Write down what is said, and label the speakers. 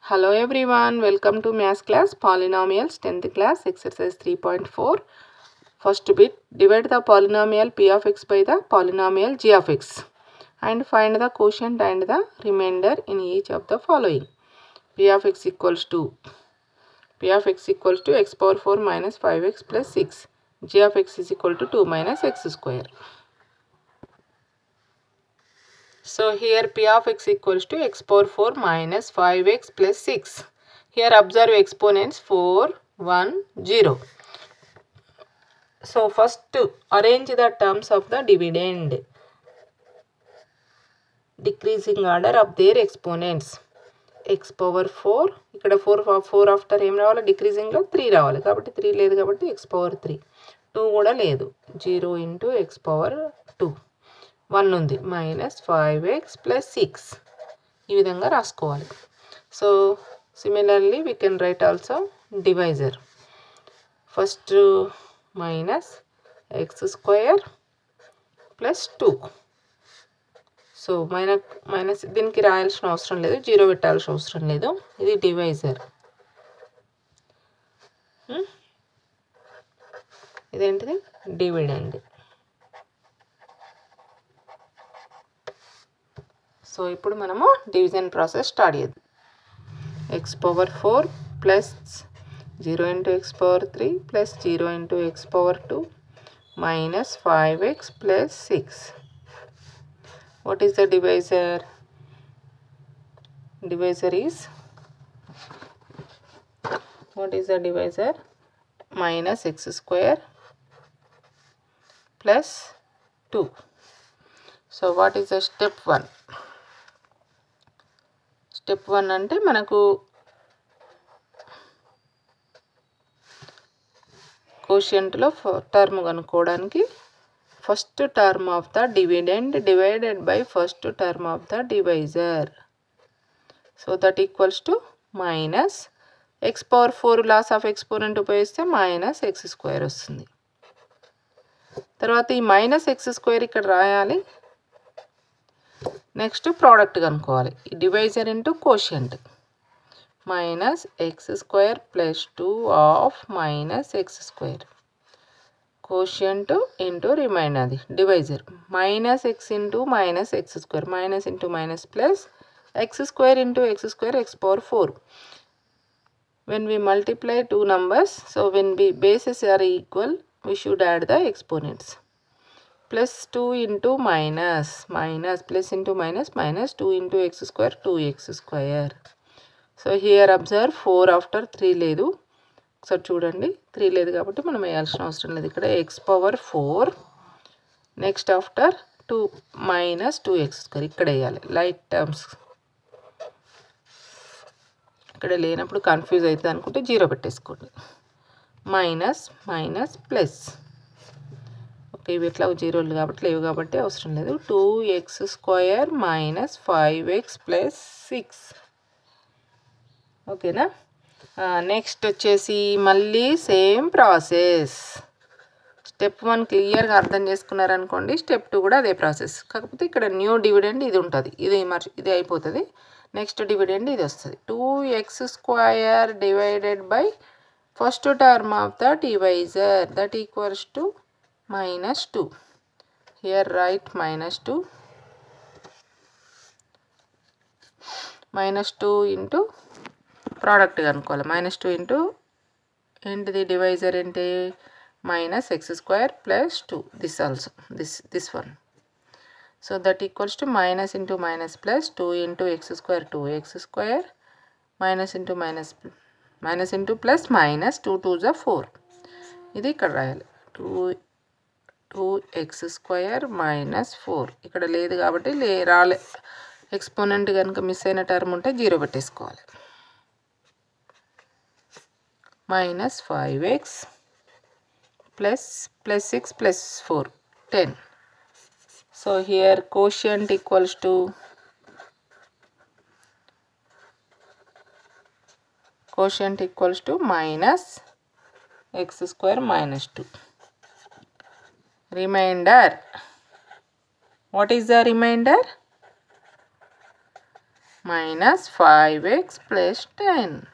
Speaker 1: Hello everyone, welcome to Maths class Polynomials 10th class exercise 3.4. First bit, divide the polynomial p of x by the polynomial g of x and find the quotient and the remainder in each of the following. P of x equals to x power 4 minus 5x plus 6. G of x is equal to 2 minus x square. So here p of x equals to x power 4 minus 5x plus 6. Here observe exponents 4, 1, 0. So first arrange the terms of the dividend. Decreasing order of their exponents. X power 4. ఇక్కడ 4 after ఏం రావాలి డిక్రీజింగ్లో 3 రావాలి కాబట్టి 3 లేదు కాబట్టి x power 3. 2 కూడా లేదు 0 into x power 2. 1 ఉంది మైనస్ 5x ప్లస్ 6 ఈ విధంగా రాసుకోవాలి. So similarly we can write also divisor. First minus x square plus 2. So minus దీనికి రాయాల్సిన అవసరం లేదు, 0 పెట్టాల్సిన అవసరం లేదు. ఇది డివైజర్. ఇదేంటిది డివిడెండ్. సో ఇప్పుడు మనము డివిజన్ ప్రాసెస్ స్టార్ట్ చేద్దాం. x power 4 plus 0 into x power 3 plus 0 into x power 2 minus 5x plus 6. What is the divisor? Divisor is, what is the divisor? Minus x square plus 2. So what is the step 1? Step 1 అంటే మనకు కోషియంట్లో term కనుక్కోవడానికి first term of the dividend divided by first term of the divisor. So that equals to minus x power 4 laws of exponent ఉపయోగిస్తే minus x square వస్తుంది. తర్వాత ఈ minus x square ఇక్కడ రాయాలి. నెక్స్ట్ ప్రోడక్ట్ కనుక్కోవాలి. Divisor into quotient. Minus x square plus 2 of minus x square. Quotient into remainder, అది divisor. Minus x into minus x square. Minus into minus plus X square into X square X power 4. When we multiply two numbers, so when bases are equal, we should add the exponents. Plus 2 into minus plus into minus 2 into x square 2x square. So here observe 4 after 3 లేదు. ఒకసారి చూడండి 3 లేదు కాబట్టి మనం వేయాల్సిన అవసరం లేదు. ఇక్కడ x power 4 next after 2 minus 2x square ఇక్కడ వేయాలి. లైట్ టర్మ్స్ ఇక్కడ లేనప్పుడు కన్ఫ్యూజ్ అవుతుంది అనుకుంటే 0 పెట్టేసుకోండి. Minus plus. ఇవి ఎట్లా 0 కాబట్టి లేవు కాబట్టి అవసరం లేదు. 2x square minus 5x plus 6. ఓకేనా. నెక్స్ట్ వచ్చేసి మళ్ళీ సేమ్ ప్రాసెస్. స్టెప్ 1 క్లియర్గా అర్థం చేసుకున్నారనుకోండి, స్టెప్ 2 కూడా అదే ప్రాసెస్. కాకపోతే ఇక్కడ న్యూ డివిడెండ్ ఇది ఉంటుంది, ఇది అయిపోతుంది. నెక్స్ట్ డివిడెండ్ ఇది వస్తుంది. 2x square divided by first term of the divisor that equals to minus 2. Here write minus 2. Minus 2 into product కనుక్కోవాలి. మైనస్ 2 ఇంటూ ఏంటిది డివైజర్ ఏంటి minus x square plus 2. This also this one. So that equals to minus into minus plus 2 into X square 2x square minus into minus into plus minus 2 2 = 4. ఇది ఇక్కడ రాయాలి. 2x square minus 4 ఇక్కడ లేదు కాబట్టి రాలే. Exponent కనుక miss అయిన term ఉంటే 0 పెట్టేసుకోవాలి. Minus 5x plus 6 plus 4 10. So here quotient equals to minus x square minus 2. Remainder. What is the remainder? minus 5x plus 10.